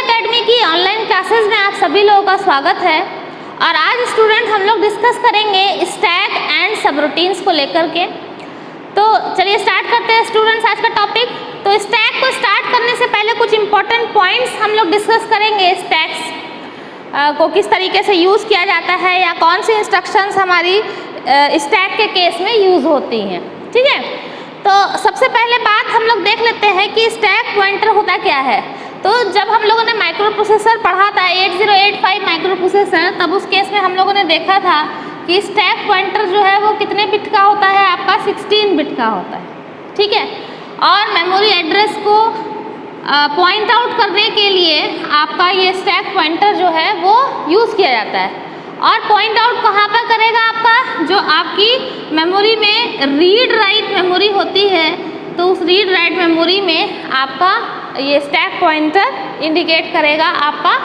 Academy की online classes में आप सभी लोगों का स्वागत है। और आज स्टूडेंट हम लोग डिस्कस करेंगे स्टैक एंड सबरूटीन्स को लेकर के। तो चलिए स्टार्ट करते हैं स्टूडेंट्स आज का टॉपिक। तो स्टैक को स्टार्ट करने से पहले कुछ इंपॉर्टेंट पॉइंट्स हम लोग डिस्कस करेंगे। स्टैक्स को किस तरीके से यूज़ किया जाता है या कौन सी इंस्ट्रक्शंस हमारी स्टैक के केस में यूज़ होती हैं, ठीक है। तो सबसे पहले बात हम लोग देख लेते हैं कि स्टैक पॉइंटर होता क्या है। तो जब हम लोगों ने माइक्रो प्रोसेसर पढ़ा था 8085 माइक्रो प्रोसेसर, तब उस केस में हम लोगों ने देखा था कि स्टैक पॉइंटर जो है वो कितने बिट का होता है, आपका 16 बिट का होता है, ठीक है। और मेमोरी एड्रेस को पॉइंट आउट करने के लिए आपका ये स्टैक पॉइंटर जो है वो यूज़ किया जाता है। और पॉइंट आउट कहाँ पर करेगा, आपका जो आपकी मेमोरी में रीड राइट मेमोरी होती है, तो उस रीड राइट मेमोरी में आपका ये स्टैक पॉइंटर इंडिकेट करेगा आपका।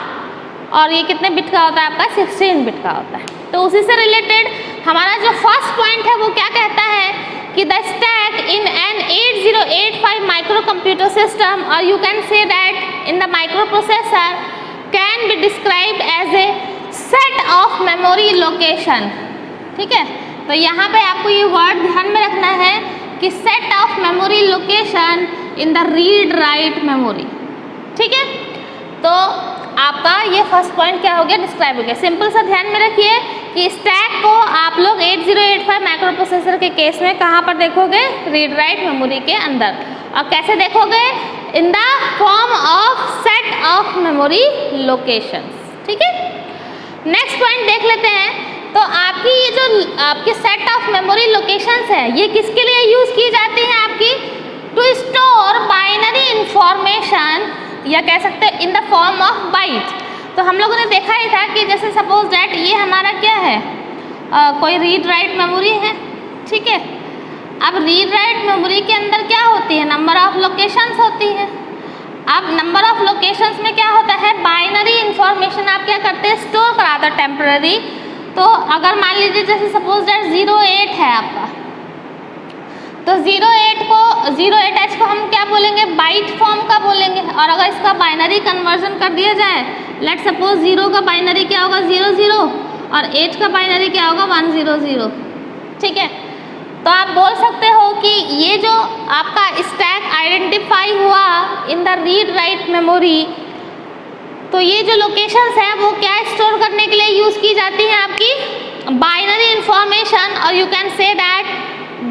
और ये कितने बिट का होता है, आपका 16 बिट का होता है। तो उसी से रिलेटेड हमारा जो फर्स्ट पॉइंट है वो क्या कहता है कि the stack in an 8085 microcomputer system और you can say that in the microprocessor can be described as a set of memory location, ठीक है। तो यहाँ पे आपको ये वर्ड ध्यान में रखना है कि set of memory location in the read write memory, ठीक है। तो आपका ये फर्स्ट पॉइंट क्या हो गया, डिस्क्राइब हो गया। सिंपल सा ध्यान में रखिए कि स्टैक को आप लोग 8085 माइक्रो प्रोसेसर के केस में कहाँ पर देखोगे, रीड राइट मेमोरी के अंदर। और कैसे देखोगे, in the form of set of memory locations, ठीक है। नेक्स्ट पॉइंट देख लेते हैं। तो आपकी ये जो आपकी सेट ऑफ मेमोरी लोकेशंस है, ये किसके लिए यूज़ की जाती हैं, आपकी टू स्टोर बाइनरी इंफॉर्मेशन, या कह सकते हैं in the form of bite. तो हम लोगों ने देखा ही था कि जैसे सपोज दैट ये हमारा क्या है, कोई रीड राइट मेमोरी है, ठीक है। अब रीड राइट मेमोरी के अंदर क्या होती है, नंबर ऑफ लोकेशंस होती है। अब नंबर ऑफ लोकेशंस में क्या होता है, बाइनरी इंफॉर्मेशन आप क्या करते हैं, स्टोर कराते हैं टेम्पररी। तो अगर मान लीजिए जैसे सपोज दैट 08 है आपका, तो 08H को हम क्या बोलेंगे, बाइट फॉर्म का बोलेंगे। और अगर इसका बाइनरी कन्वर्जन कर दिया जाए, लेट सपोज 0 का बाइनरी क्या होगा 00 और 8 का बाइनरी क्या होगा 100, ठीक है। तो आप बोल सकते हो कि ये जो आपका स्टैक आइडेंटिफाई हुआ in the read write memory, तो ये जो लोकेशंस है वो क्या स्टोर करने के लिए यूज़ की जाती हैं, आपकी बाइनरी इंफॉर्मेशन। और you can say that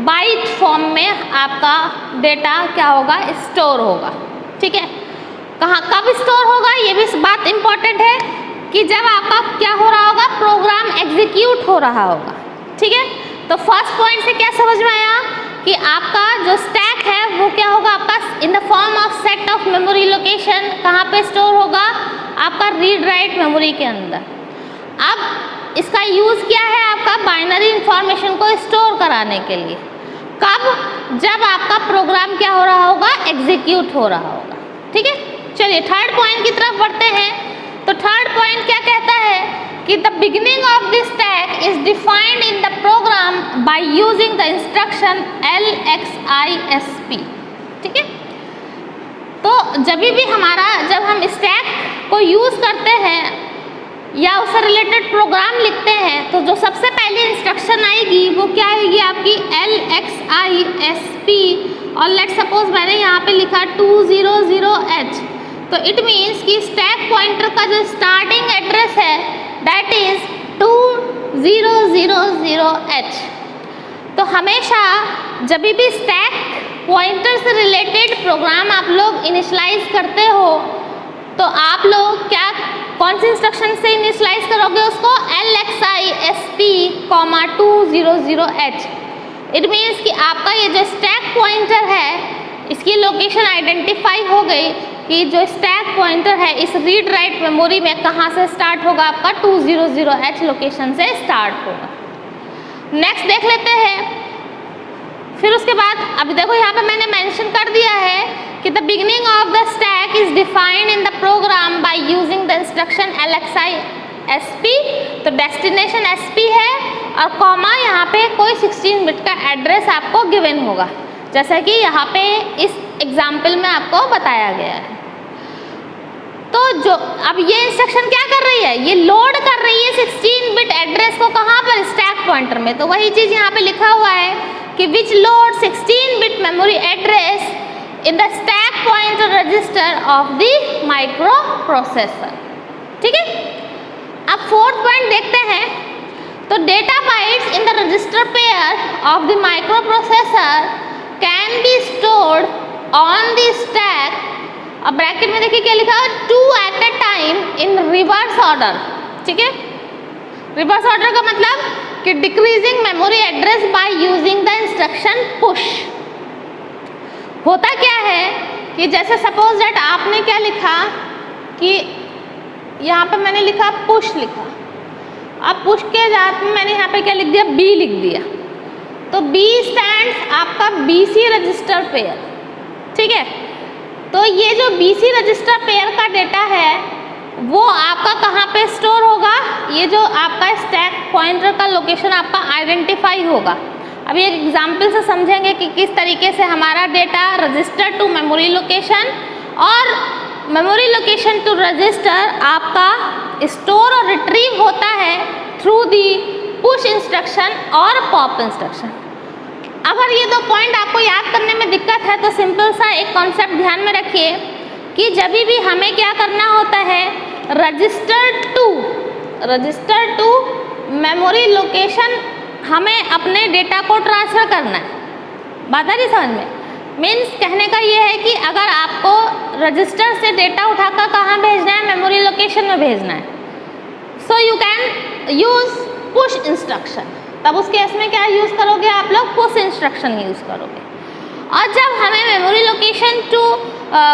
byte form में आपका डेटा क्या होगा, स्टोर होगा, ठीक है। कहाँ कब स्टोर होगा, ये भी बात इम्पॉर्टेंट है कि जब आपका क्या हो रहा होगा, प्रोग्राम एग्जीक्यूट हो रहा होगा, ठीक है। तो फर्स्ट पॉइंट से क्या समझ में आया कि आपका जो स्टैक है वो क्या होगा, आपका in the form of set of memory location कहाँ पे स्टोर होगा, आपका रीड राइट मेमोरी के अंदर। अब इसका यूज़ क्या है, आपका बाइनरी इंफॉर्मेशन को स्टोर कराने के लिए। कब, जब आपका प्रोग्राम क्या हो रहा होगा, एग्जीक्यूट हो रहा होगा, ठीक है। चलिए थर्ड पॉइंट की तरफ बढ़ते हैं। तो थर्ड पॉइंट क्या कहता है कि the beginning of this stack is defined in the program by using the instruction LXISP, ठीक है। तो जब हम स्टैक को यूज़ करते हैं या उससे रिलेटेड प्रोग्राम लिखते हैं, तो जो सबसे पहली इंस्ट्रक्शन आएगी वो क्या आएगी, आपकी LXISP। और लेट सपोज मैंने यहाँ पे लिखा 200H, तो इट मीन्स कि स्टैक पॉइंटर का जो स्टार्टिंग एड्रेस है दैट इज 2000H। तो हमेशा जब भी स्टैक पॉइंटर से रिलेटेड प्रोग्राम आप लोग इनिशलाइज करते हो, तो आप लोग क्या कौन सी इंस्ट्रक्शन से इनिशलाइज करोगे उसको, LXISP, 200H। इट मीन्स कि आपका ये जो स्टैक पॉइंटर है इसकी लोकेशन आइडेंटिफाई हो गई कि जो स्टैक पॉइंटर है इस रीड राइट मेमोरी में कहाँ से स्टार्ट होगा, आपका 200H लोकेशन से स्टार्ट होगा। नेक्स्ट देख लेते हैं। फिर उसके बाद अभी देखो यहाँ पे मैंने मेंशन कर दिया है कि the beginning of the stack is defined in the program by using the instruction LXISP। तो डेस्टिनेशन SP है और कॉमा यहाँ पे कोई 16 बिट का एड्रेस आपको गिवन होगा, जैसा कि यहाँ पे इस एग्जाम्पल में आपको बताया गया है। तो जो अब ये इंस्ट्रक्शन क्या कर रही है, ये लोड कर रही है 16 बिट एड्रेस को कहाँ पर, स्टैक पॉइंटर में। तो वही चीज़ यहाँ पे लिखा हुआ है कि which load 16 bit memory address in the stack pointer register of the microprocessor. ठीक है, अब फोर्थ पॉइंट देखते हैं। तो data bytes in the register pair of the microprocessor can be stored on the stack, अब bracket में देखिए क्या लिखा है, 2 at a time in reverse order. ठीक है, रिवर्स ऑर्डर का मतलब कि decreasing memory address by using the instruction push. होता क्या है कि जैसे सपोज दैट आपने क्या लिखा कि यहाँ पे मैंने लिखा पुश लिखा, अब पुश के जात में मैंने यहाँ पे क्या लिख दिया, बी लिख दिया। तो बी स्टैंड्स आपका बीसी रजिस्टर पेयर। ठीक है, तो ये जो बीसी रजिस्टर पेयर का डेटा है वो आपका कहाँ पे स्टोर होगा, ये जो आपका स्टैक पॉइंटर का लोकेशन आपका आइडेंटिफाई होगा। अभी एक एग्जांपल से समझेंगे कि किस तरीके से हमारा data register to memory location और मेमोरी लोकेशन टू रजिस्टर आपका स्टोर और रिट्रीव होता है थ्रू दी पुश इंस्ट्रक्शन और पॉप इंस्ट्रक्शन। अगर ये 2 पॉइंट आपको याद करने में दिक्कत है तो सिंपल सा एक कॉन्सेप्ट ध्यान में रखिए कि जब भी हमें क्या करना होता है, रजिस्टर टू मेमोरी लोकेशन हमें अपने डेटा को ट्रांसफ़र करना है। बात आ रही समझ में? मीन्स कहने का ये है कि अगर आपको रजिस्टर से डेटा उठाकर कहाँ भेजना है, मेमोरी लोकेशन में भेजना है, so you can use push instruction. तब उस केस में क्या यूज़ करोगे आप लोग, पुश इंस्ट्रक्शन यूज़ करोगे। और जब हमें मेमोरी लोकेशन टू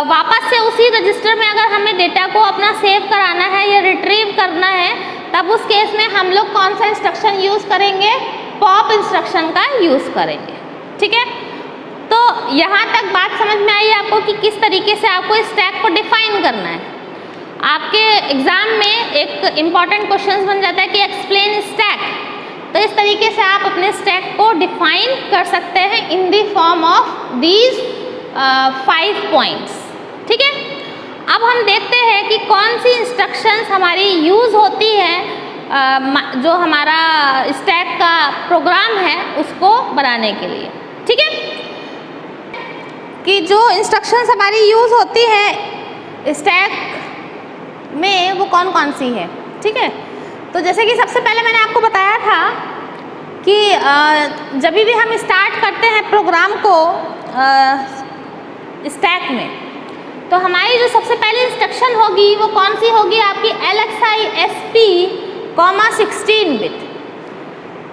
वापस से उसी रजिस्टर में अगर हमें डेटा को अपना सेव कराना है या रिट्रीव करना है, तब उस केस में हम लोग कौन सा इंस्ट्रक्शन यूज़ करेंगे, पॉप इंस्ट्रक्शन का यूज़ करेंगे। ठीक है, तो यहाँ तक बात समझ में आई आपको कि किस तरीके से आपको स्टैक को डिफाइन करना है। आपके एग्जाम में एक इम्पॉर्टेंट क्वेश्चन बन जाता है कि एक्सप्लेन स्टैक। तो इस तरीके से आप अपने स्टैक को डिफाइन कर सकते हैं in the form of these 5 points. ठीक है, अब हम देखते हैं कि कौन सी इंस्ट्रक्शंस हमारी यूज़ होती है जो हमारा स्टैक का प्रोग्राम है उसको बनाने के लिए। ठीक है, कि जो इंस्ट्रक्शंस हमारी यूज़ होती है स्टैक में वो कौन कौन सी है। ठीक है, तो जैसे कि सबसे पहले मैंने आपको बताया था कि जब भी हम स्टार्ट करते हैं प्रोग्राम को स्टैक में, तो हमारी जो सबसे पहली इंस्ट्रक्शन होगी वो कौन सी होगी, आपकी LXI SP, 16 बिट।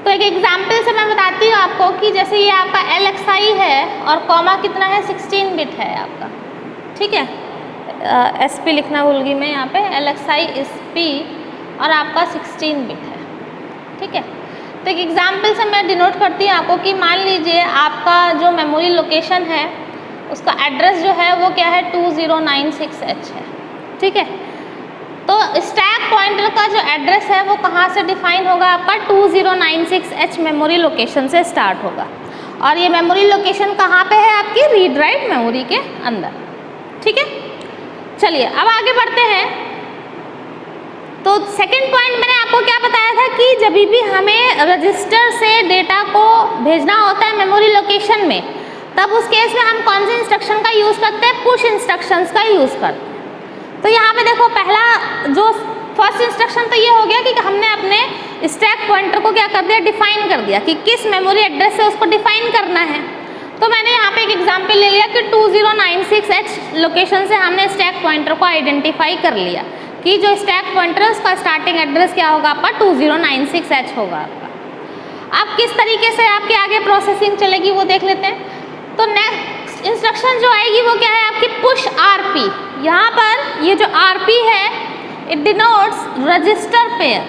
तो एक एग्जाम्पल से मैं बताती हूँ आपको कि जैसे ये आपका LXI है और कॉमा कितना है, 16 बिट है आपका। ठीक है, SP लिखना भूल गई मैं यहाँ पे, LXI SP और आपका 16 बिट है। ठीक है, तो एक एग्जाम्पल से मैं डिनोट करती हूँ आपको कि मान लीजिए आपका जो मेमोरी लोकेशन है उसका एड्रेस जो है वो क्या है, 2096H है। ठीक है, तो स्टैक पॉइंटर का जो एड्रेस है वो कहाँ से डिफाइन होगा, आपका 2096H मेमोरी लोकेशन से स्टार्ट होगा। और ये मेमोरी लोकेशन कहाँ पे है, आपकी रीड राइट मेमोरी के अंदर। ठीक है, चलिए अब आगे बढ़ते हैं। तो सेकंड पॉइंट मैंने आपको क्या बताया था कि जब भी हमें रजिस्टर से डेटा को भेजना होता है मेमोरी लोकेशन में, तब उस केस में हम कौन से इंस्ट्रक्शन का यूज़ करते हैं, पुश इंस्ट्रक्शंस का यूज़ करते हैं। तो यहाँ पे देखो पहला जो फर्स्ट इंस्ट्रक्शन तो ये हो गया कि हमने अपने स्टैक पॉइंटर को क्या कर दिया, डिफाइन कर दिया कि किस मेमोरी एड्रेस से उसको डिफाइन करना है। तो मैंने यहाँ पे एक एग्जांपल ले लिया कि 2096H लोकेशन से हमने स्टैक पॉइंटर को आइडेंटिफाई कर लिया कि जो स्टैक पॉइंटर उसका स्टार्टिंग एड्रेस क्या होगा, आपका 2096H होगा आपका। अब किस तरीके से आपके आगे प्रोसेसिंग चलेगी वो देख लेते हैं। तो नेक्स्ट इंस्ट्रक्शन जो आएगी वो क्या है, आपकी पुश RP। यहाँ पर ये जो RP है इट डिनोट्स रजिस्टर पेयर।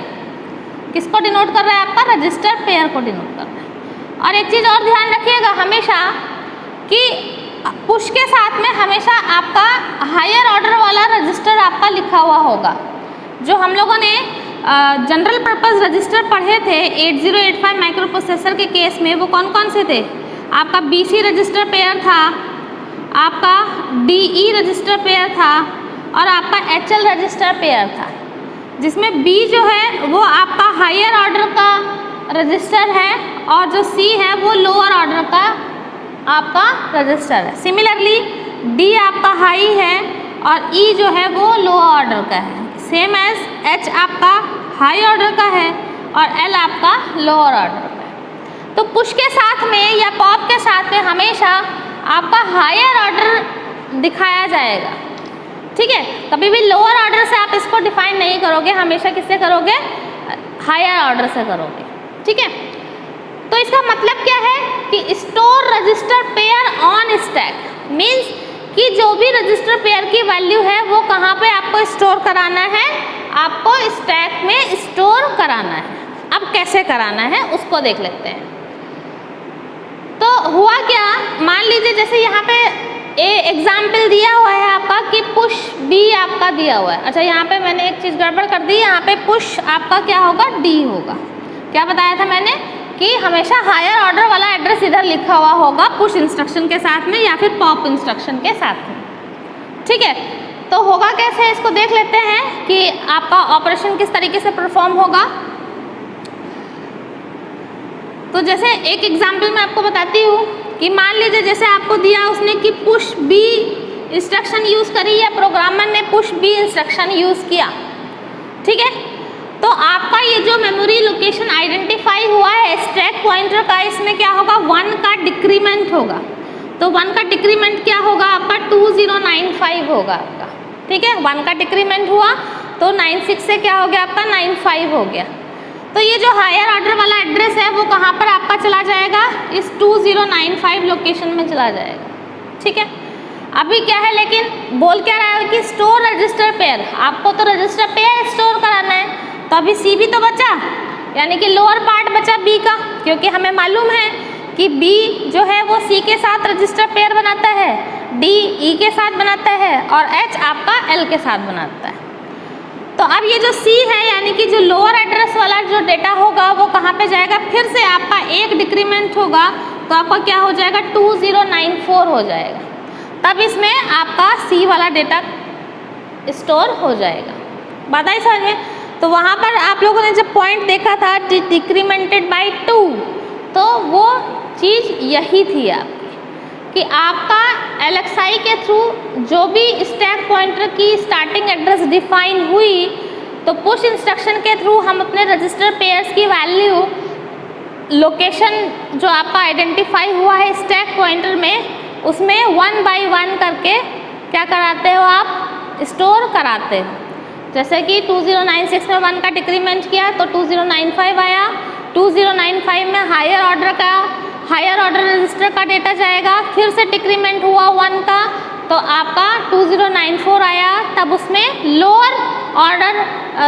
किसको डिनोट कर रहा है, आपका रजिस्टर पेयर को डिनोट कर रहा है। और एक चीज़ और ध्यान रखिएगा हमेशा कि पुश के साथ में हमेशा आपका हायर ऑर्डर वाला रजिस्टर आपका लिखा हुआ होगा। जो हम लोगों ने जनरल पर्पस रजिस्टर पढ़े थे 8085 माइक्रो प्रोसेसर के केस में, वो कौन कौन से थे, आपका BC रजिस्टर पेयर था, आपका DE रजिस्टर पेयर था, और आपका HL रजिस्टर पेयर था, जिसमें B जो है वो आपका हायर ऑर्डर का रजिस्टर है और जो C है वो लोअर ऑर्डर का आपका रजिस्टर है। सिमिलरली D आपका हाई है और E जो है वो लोअर ऑर्डर का है। सेम एज H आपका हाई ऑर्डर का है और L आपका लोअर ऑर्डर का है। तो पुश के साथ में या पॉप के साथ में हमेशा आपका हायर ऑर्डर दिखाया जाएगा, ठीक है। कभी भी लोअर ऑर्डर से आप इसको डिफाइन नहीं करोगे, हमेशा किससे करोगे, हायर ऑर्डर से करोगे, ठीक है। तो इसका मतलब क्या है कि store register pair on stack means कि जो भी रजिस्टर पेयर की वैल्यू है वो कहाँ पे आपको स्टोर कराना है, आपको स्टैक में स्टोर कराना है। अब कैसे कराना है उसको देख लेते हैं। तो हुआ क्या, मान लीजिए जैसे यहाँ पे एग्जाम्पल दिया हुआ है आपका कि पुश B आपका दिया हुआ है। अच्छा, यहाँ पे मैंने एक चीज़ गड़बड़ कर दी, यहाँ पे पुश आपका क्या होगा, D होगा। क्या बताया था मैंने कि हमेशा हायर ऑर्डर वाला एड्रेस इधर लिखा हुआ होगा पुश इंस्ट्रक्शन के साथ में या फिर पॉप इंस्ट्रक्शन के साथ में, ठीक है। तो होगा कैसे, इसको देख लेते हैं कि आपका ऑपरेशन किस तरीके से परफॉर्म होगा। तो जैसे एक एग्जाम्पल मैं आपको बताती हूँ कि मान लीजिए जैसे आपको दिया उसने कि पुश B इंस्ट्रक्शन यूज़ करी या प्रोग्रामर ने पुश B इंस्ट्रक्शन यूज़ किया, ठीक है। तो आपका ये जो मेमोरी लोकेशन आइडेंटिफाई हुआ है स्टैक पॉइंटर का, इसमें क्या होगा, 1 का डिक्रीमेंट होगा। तो 1 का डिक्रीमेंट क्या होगा आपका, 2095 होगा आपका, ठीक है। 1 का डिक्रीमेंट हुआ तो 96 से क्या हो गया आपका, 95 हो गया। तो ये जो हायर ऑर्डर वाला एड्रेस है वो कहाँ पर आपका चला जाएगा, इस 2095 लोकेशन में चला जाएगा, ठीक है। अभी क्या है, लेकिन बोल क्या रहा है कि स्टोर रजिस्टर पेयर, आपको तो रजिस्टर पेयर स्टोर कराना है। तो अभी C भी तो बचा, यानी कि लोअर पार्ट बचा B का, क्योंकि हमें मालूम है कि B जो है वो C के साथ रजिस्टर पेयर बनाता है, D E के साथ बनाता है और H आपका L के साथ बनाता है। तो अब ये जो C है यानी कि जो लोअर एड्रेस वाला जो डेटा होगा वो कहाँ पे जाएगा, फिर से आपका एक डिक्रीमेंट होगा तो आपका क्या हो जाएगा, 2094 हो जाएगा। तब इसमें आपका C वाला डेटा स्टोर हो जाएगा। बात आई समझ में। तो वहाँ पर आप लोगों ने जब पॉइंट देखा था डिक्रीमेंटेड बाय 2, तो वो चीज़ यही थी आपकी कि आपका LXI के थ्रू जो भी स्टैक पॉइंटर की स्टार्टिंग एड्रेस डिफाइन हुई, तो पुश इंस्ट्रक्शन के थ्रू हम अपने रजिस्टर पेयर्स की वैल्यू लोकेशन जो आपका आइडेंटिफाई हुआ है स्टैक पॉइंटर में, उसमें 1 बाय 1 करके क्या कराते हो आप, स्टोर कराते हो। जैसे कि 2096 में 1 का डिक्रीमेंट किया तो 2095 आया, 2095 में हायर ऑर्डर रजिस्टर का डेटा जाएगा, फिर से डिक्रीमेंट हुआ 1 का तो आपका 2094 आया, तब उसमें लोअर ऑर्डर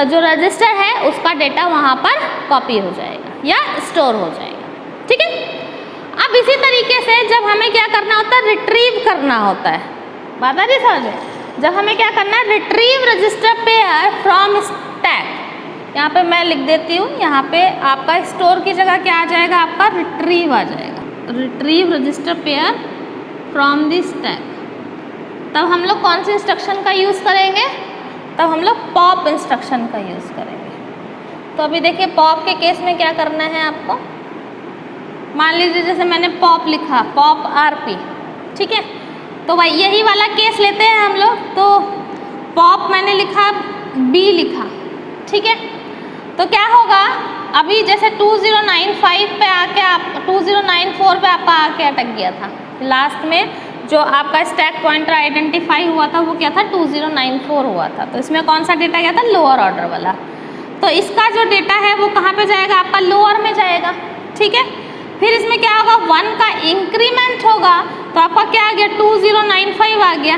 जो रजिस्टर है उसका डेटा वहाँ पर कॉपी हो जाएगा या स्टोर हो जाएगा, ठीक है। अब इसी तरीके से जब हमें क्या करना होता है, रिट्रीव करना होता है। बात आ रही समझ में। जब हमें क्या करना है, retrieve register pair from stack, यहाँ पे मैं लिख देती हूँ, यहाँ पे आपका स्टोर की जगह क्या आ जाएगा, आपका रिट्रीव आ जाएगा, retrieve register pair from the stack. तब हम लोग कौन से इंस्ट्रक्शन का यूज़ करेंगे, तब हम लोग पॉप इंस्ट्रक्शन का यूज़ करेंगे। तो अभी देखिए पॉप के केस में क्या करना है आपको, मान लीजिए जैसे मैंने पॉप लिखा, पॉप RP, ठीक है। तो भाई यही वाला केस लेते हैं हम लोग। तो पॉप मैंने लिखा, B लिखा, ठीक है। तो क्या होगा, अभी जैसे 2095 पे आके आप 2094 पे आपका आके अटक गया था, लास्ट में जो आपका स्टैक पॉइंटर आइडेंटिफाई हुआ था वो क्या था, 2094 हुआ था। तो इसमें कौन सा डेटा गया था, लोअर ऑर्डर वाला। तो इसका जो डेटा है वो कहाँ पे जाएगा, आपका लोअर में जाएगा, ठीक है। फिर इसमें क्या होगा, 1 का इंक्रीमेंट होगा तो आपका क्या आ गया, 2095 आ गया।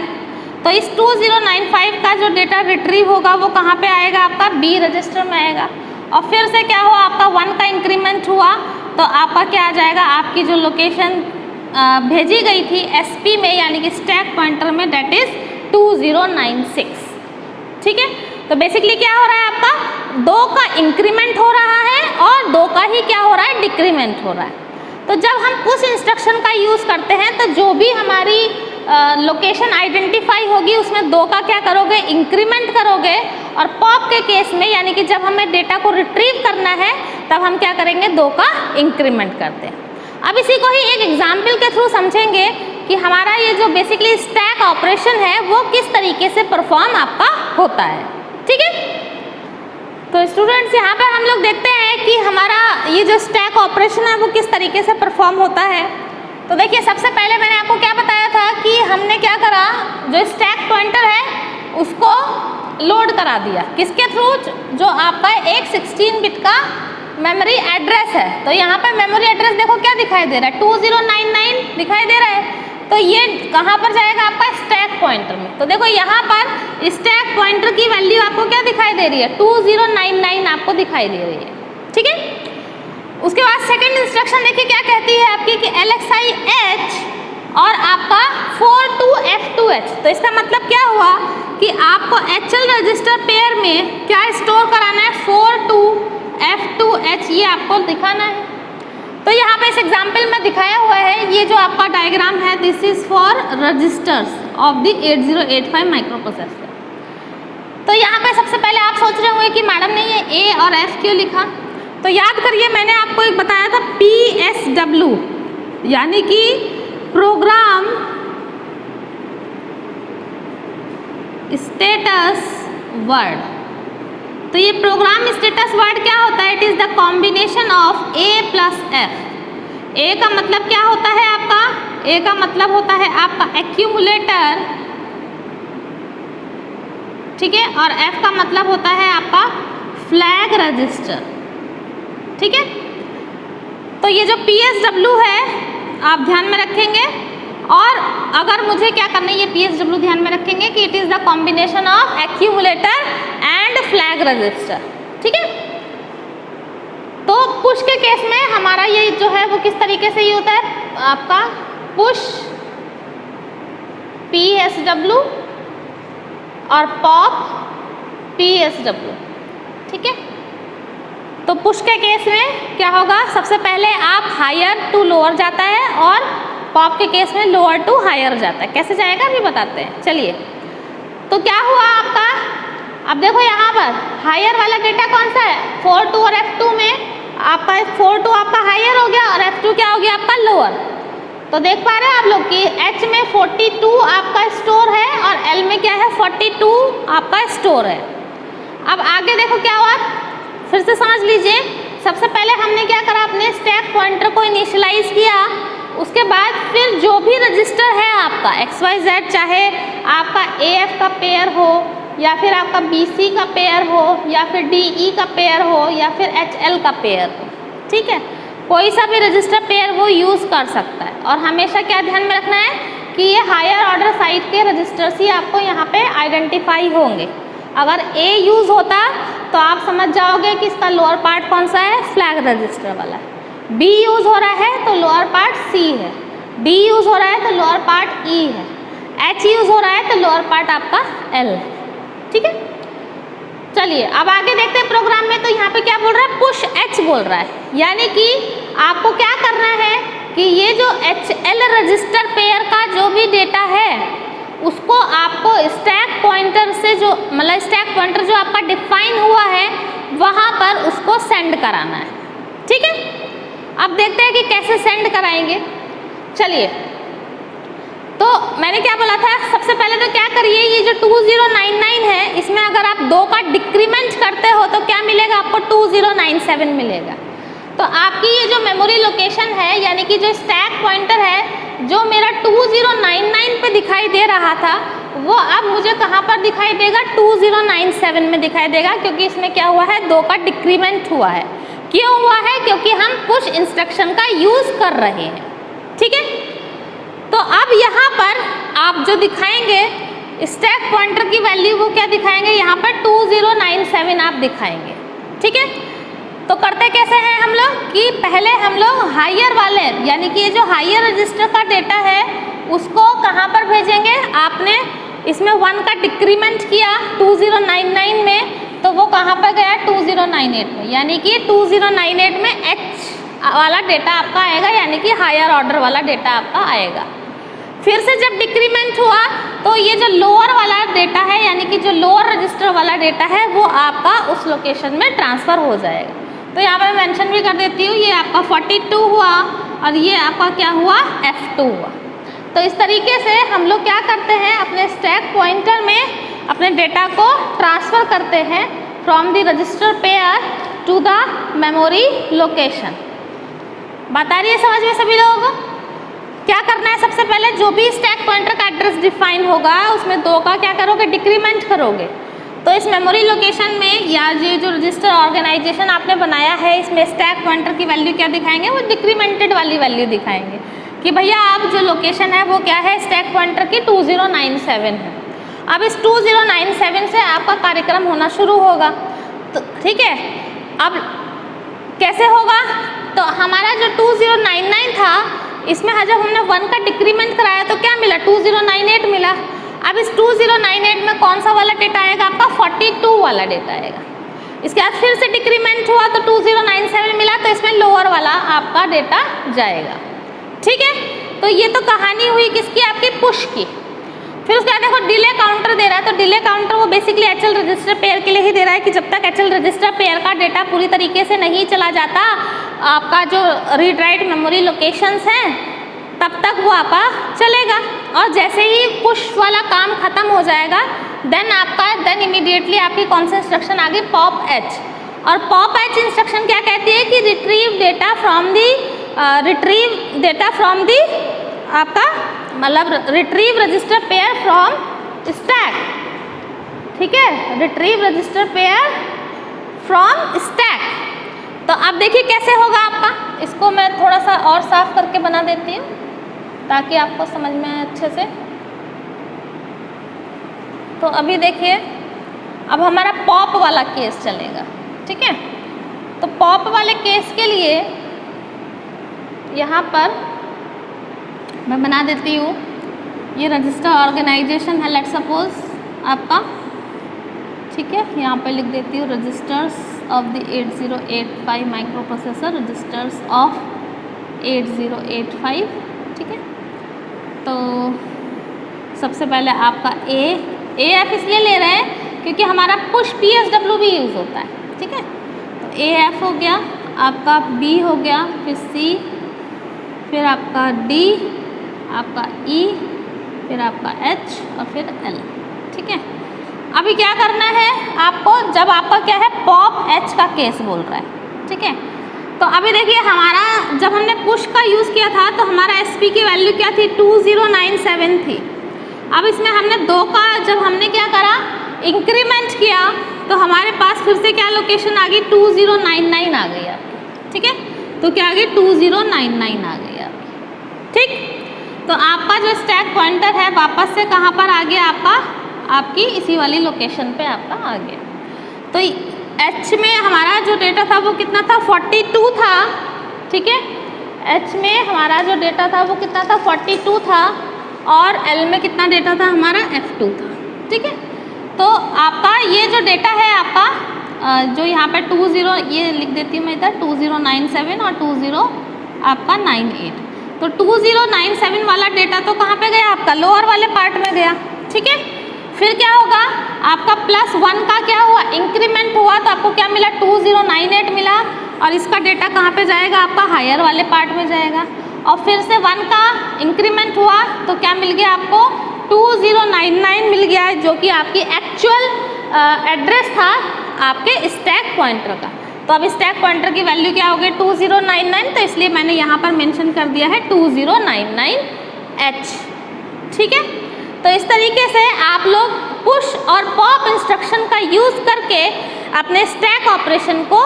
तो इस 2095 का जो डेटा रिट्रीव होगा वो कहाँ पे आएगा, आपका B रजिस्टर में आएगा। और फिर से क्या हुआ, आपका 1 का इंक्रीमेंट हुआ तो आपका क्या आ जाएगा, आपकी जो लोकेशन भेजी गई थी SP में यानी कि स्टैक पॉइंटर में, दैट इज 2096, ठीक है। तो बेसिकली क्या हो रहा है, आपका 2 का इंक्रीमेंट हो रहा है और 2 का ही क्या हो रहा है, डिक्रीमेंट हो रहा है। तो जब हम पुश इंस्ट्रक्शन का यूज़ करते हैं तो जो भी हमारी लोकेशन आइडेंटिफाई होगी उसमें 2 का क्या करोगे, इंक्रीमेंट करोगे। और पॉप के केस में यानी कि जब हमें डेटा को रिट्रीव करना है तब हम क्या करेंगे, 2 का इंक्रीमेंट करते हैं। अब इसी को ही एक एग्जाम्पल के थ्रू समझेंगे कि हमारा ये जो बेसिकली स्टैक ऑपरेशन है वो किस तरीके से परफॉर्म आपका होता है। ठीक है, तो स्टूडेंट्स यहाँ पर हम लोग देखते हैं कि हमारा ये जो स्टैक ऑपरेशन है वो किस तरीके से परफॉर्म होता है। तो देखिए, सबसे पहले मैंने आपको क्या बताया था कि हमने क्या करा, जो स्टैक पॉइंटर है उसको लोड करा दिया किसके थ्रू, जो आपका एक 16 बिट का मेमोरी एड्रेस है। तो यहाँ पर मेमोरी एड्रेस देखो क्या दिखाई दे रहा है, 2099 दिखाई दे रहा है। तो ये कहाँ पर जाएगा, आपका स्टैक पॉइंटर में। तो देखो यहाँ पर स्टैक पॉइंटर की वैल्यू आपको क्या दिखाई दे रही है, 2099 आपको दिखाई दे रही है। ठीक है, उसके बाद सेकंड इंस्ट्रक्शन देखिए क्या कहती है आपकी कि LXI H और आपका 42F2H। तो इसका मतलब क्या हुआ कि आपको HL रजिस्टर पेयर में क्या स्टोर कराना है, 42F2H, ये आपको दिखाना है। तो यहाँ पे इस एग्जाम्पल में दिखाया हुआ है, ये जो आपका डायग्राम है, this is for registers of the 8085 microprocessor. तो यहाँ पे सबसे पहले आप सोच रहे होंगे कि मैडम ने ये A और F क्यों लिखा। तो याद करिए, मैंने आपको एक बताया था PSW यानी कि प्रोग्राम स्टेटस वर्ड। तो ये प्रोग्राम स्टेटस वर्ड क्या होता है, it is the combination of A plus F। A का मतलब क्या होता है आपका, A का मतलब होता है आपका एक्यूमुलेटर, ठीक है, और F का मतलब होता है आपका फ्लैग रजिस्टर। ठीक है, तो ये जो PSW है आप ध्यान में रखेंगे। और अगर मुझे क्या करना है, ये PSW ध्यान में रखेंगे कि it is the combination of accumulator and flag register. ठीक है, तो पुश के केस में हमारा ये जो है वो किस तरीके से ये होता है, आपका पुश PSW और पॉप PSW। ठीक है, तो पुश के केस में क्या होगा, सबसे पहले आप हायर टू लोअर जाता है और पॉप के केस में लोअर टू हायर जाता है। कैसे जाएगा अभी बताते हैं, चलिए। तो क्या हुआ आपका, अब देखो यहाँ पर हायर वाला डेटा कौन सा है, 42 और F2 में आपका 42 आपका हायर हो गया और F2 क्या हो गया आपका लोअर। तो देख पा रहे हैं आप लोग कि H में 42 आपका स्टोर है और L में क्या है, 42 आपका स्टोर है। अब आगे देखो क्या हुआ, फिर से समझ लीजिए। सबसे पहले हमने क्या करा, अपने स्टैक पॉइंटर को इनिशियलाइज किया। उसके बाद फिर जो भी रजिस्टर है आपका XYZ, चाहे आपका AF का पेयर हो या फिर आपका BC का पेयर हो या फिर DE का पेयर हो या फिर HL का पेयर हो, ठीक है, कोई सा भी रजिस्टर पेयर वो यूज़ कर सकता है। और हमेशा क्या ध्यान में रखना है कि ये हायर ऑर्डर साइड के रजिस्टर्स ही आपको यहाँ पे आइडेंटिफाई होंगे। अगर A यूज़ होता तो आप समझ जाओगे कि इसका लोअर पार्ट कौन सा है, फ्लैग रजिस्टर वाला है। B यूज़ हो रहा है तो लोअर पार्ट C है, D यूज़ हो रहा है तो लोअर पार्ट E है, H यूज़ हो रहा है तो लोअर पार्ट आपका L है। ठीक है, चलिए अब आगे देखते हैं प्रोग्राम में। तो यहाँ पे क्या बोल रहा है, पुश H बोल रहा है, यानी कि आपको क्या करना है कि ये जो HL रजिस्टर पेयर का जो भी डेटा है उसको आपको स्टैक पॉइंटर से जो मतलब स्टैक पॉइंटर जो आपका डिफाइन हुआ है वहाँ पर उसको सेंड कराना है। ठीक है, अब देखते हैं कि कैसे सेंड कराएंगे। चलिए, तो मैंने क्या बोला था, सबसे पहले तो क्या करिए, ये जो 2099 है इसमें अगर आप 2 का डिक्रीमेंट करते हो तो क्या मिलेगा आपको, 2097 मिलेगा। तो आपकी ये जो मेमोरी लोकेशन है यानी कि जो स्टैक पॉइंटर है जो मेरा 2099 पे दिखाई दे रहा था वो अब मुझे कहाँ पर दिखाई देगा, 2097 में दिखाई देगा, क्योंकि इसमें क्या हुआ है, 2 का डिक्रीमेंट हुआ है। क्यों हुआ है, क्योंकि हम पुश इंस्ट्रक्शन का यूज़ कर रहे हैं। ठीक है, तो अब यहाँ पर आप जो दिखाएंगे स्टैक पॉइंटर की वैल्यू वो क्या दिखाएंगे, यहाँ पर 2097 आप दिखाएंगे। ठीक है, तो करते कैसे हैं हम लोग कि पहले हम लोग हायर वाले यानी कि ये जो हायर रजिस्टर का डेटा है उसको कहाँ पर भेजेंगे, आपने इसमें 1 का डिक्रीमेंट किया 2099 में तो वो कहाँ पर गया, 2098 में, यानी कि 2098 में H वाला डेटा आपका आएगा, यानी कि हायर ऑर्डर वाला डेटा आपका आएगा। फिर से जब डिक्रीमेंट हुआ तो ये जो लोअर वाला डेटा है, यानी कि जो लोअर रजिस्टर वाला डेटा है, वो आपका उस लोकेशन में ट्रांसफ़र हो जाएगा। तो यहाँ पर मेंशन भी कर देती हूँ, ये आपका 42 हुआ और ये आपका क्या हुआ, F2 हुआ। तो इस तरीके से हम लोग क्या करते हैं, अपने स्टैक पॉइंटर में अपने डेटा को ट्रांसफ़र करते हैं from the register pair to the memory location. बात आ रही है समझ में सभी लोगों को? क्या करना है, सबसे पहले जो भी स्टैक पॉइंटर का एड्रेस डिफाइन होगा उसमें 2 का क्या करोगे, डिक्रीमेंट करोगे। तो इस मेमोरी लोकेशन में या ये जो रजिस्टर ऑर्गेनाइजेशन आपने बनाया है, इसमें स्टैक पॉइंटर की वैल्यू क्या दिखाएंगे, वो डिक्रीमेंटेड वाली वैल्यू दिखाएंगे कि भैया आप जो लोकेशन है वो क्या है, स्टैक पॉइंटर की 2097 है। अब इस 2097 से आपका कार्यक्रम होना शुरू होगा। तो ठीक है, अब कैसे होगा, तो हमारा जो 2099 था, इसमें जब हमने 1 का डिक्रीमेंट कराया तो क्या मिला, 2098 मिला। अब इस 2098 में कौन सा वाला डेटा आएगा, आपका 42 वाला डेटा आएगा। इसके बाद फिर से डिक्रीमेंट हुआ तो 2097 मिला, तो इसमें लोअर वाला आपका डेटा जाएगा। ठीक है, तो ये तो कहानी हुई किसकी, आपकी पुश की। फिर उसके बाद देखो डिले काउंटर दे रहा है, तो डिले काउंटर वो बेसिकली HL रजिस्टर पेयर के लिए ही दे रहा है कि जब तक HL रजिस्टर पेयर का डेटा पूरी तरीके से नहीं चला जाता, आपका जो रीड राइट मेमोरी लोकेशंस हैं, तब तक वो आपका चलेगा। और जैसे ही पुश वाला काम खत्म हो जाएगा, देन इमीडिएटली आपकी कौन सी इंस्ट्रक्शन आ गई, पॉप H। और पॉप H इंस्ट्रक्शन क्या कहती है कि रिट्रीव डेटा फ्रॉम दी आपका मतलब retrieve register pair from stack. ठीक है, retrieve register pair from stack. तो अब देखिए कैसे होगा आपका, इसको मैं थोड़ा सा और साफ करके बना देती हूँ ताकि आपको समझ में आए अच्छे से। तो अभी देखिए, अब हमारा पॉप वाला केस चलेगा। ठीक है, तो पॉप वाले केस के लिए यहाँ पर मैं बना देती हूँ, ये रजिस्टर ऑर्गेनाइजेशन है, लेट्स सपोज आपका। ठीक है, यहाँ पे लिख देती हूँ registers of the 8085 microprocessor, registers of 8085। ठीक है, तो सबसे पहले आपका AF इसलिए ले रहे हैं क्योंकि हमारा पुश PSW भी यूज़ होता है। ठीक है, तो AF हो गया, आपका B हो गया, फिर C, फिर आपका D, आपका E, फिर आपका H और फिर L। ठीक है, अभी क्या करना है आपको, जब आपका क्या है, पॉप H का केस बोल रहा है। ठीक है, तो अभी देखिए हमारा जब हमने पुश का यूज़ किया था तो हमारा SP की वैल्यू क्या थी, 2097 थी। अब इसमें हमने 2 का जब हमने क्या करा, इंक्रीमेंट किया, तो हमारे पास फिर से क्या लोकेशन आ गई, 2099 आ गई आपकी। ठीक है, तो क्या आ गई, 2099 आ गई आपकी। ठीक, तो आपका जो स्टैक पॉइंटर है वापस से कहाँ पर आ गया, आपकी इसी वाली लोकेशन पे आपका आ गया। तो H में हमारा जो डेटा था वो कितना था, 42 था। ठीक है, H में हमारा जो डेटा था वो कितना था, 42 था, और L में कितना डेटा था हमारा, F2 था। ठीक है, तो आपका ये जो डेटा है आपका जो यहाँ पे 20 ये लिख देती हूँ मैं इधर, 2097 और 20 आपका 98। तो 2097 वाला डेटा तो कहाँ पे गया, आपका लोअर वाले पार्ट में गया। ठीक है, फिर क्या होगा, आपका +1 का क्या हुआ, इंक्रीमेंट हुआ, तो आपको क्या मिला, 2098 मिला, और इसका डेटा कहाँ पे जाएगा, आपका हायर वाले पार्ट में जाएगा। और फिर से 1 का इंक्रीमेंट हुआ तो क्या मिल गया आपको, 2099 मिल गया, जो कि आपकी एक्चुअल एड्रेस था आपके स्टैक पॉइंटर का। तो अब स्टैक पॉइंटर की वैल्यू क्या हो गई, 2099, तो इसलिए मैंने यहाँ पर मेंशन कर दिया है 2099H। ठीक है, तो इस तरीके से आप लोग पुश और पॉप इंस्ट्रक्शन का यूज़ करके अपने स्टैक ऑपरेशन को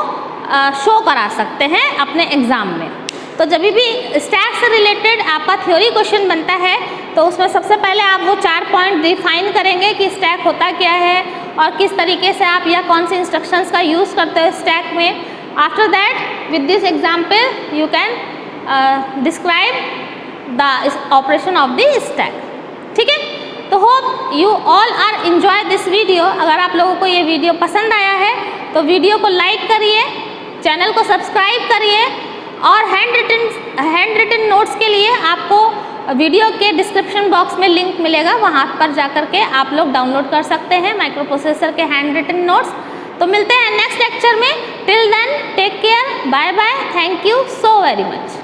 शो करा सकते हैं अपने एग्ज़ाम में। तो जब भी स्टैक से रिलेटेड आपका थ्योरी क्वेश्चन बनता है तो उसमें सबसे पहले आप वो 4 पॉइंट डिफाइन करेंगे कि स्टैक होता क्या है और किस तरीके से आप या कौन से इंस्ट्रक्शंस का यूज़ करते हो स्टैक में। After that with this example you can describe the operation of the stack. ठीक है, तो hope you all are enjoy this video. अगर आप लोगों को ये वीडियो पसंद आया है तो वीडियो को लाइक करिए, चैनल को सब्सक्राइब करिए, और हैंड रिटन नोट्स के लिए आपको वीडियो के डिस्क्रिप्शन बॉक्स में लिंक मिलेगा, वहाँ पर जा कर के आप लोग डाउनलोड कर सकते हैं माइक्रो प्रोसेसर के हैंड रिटन नोट्स। तो मिलते हैं नेक्स्ट लेक्चर में। Till then take care, bye bye, thank you so very much.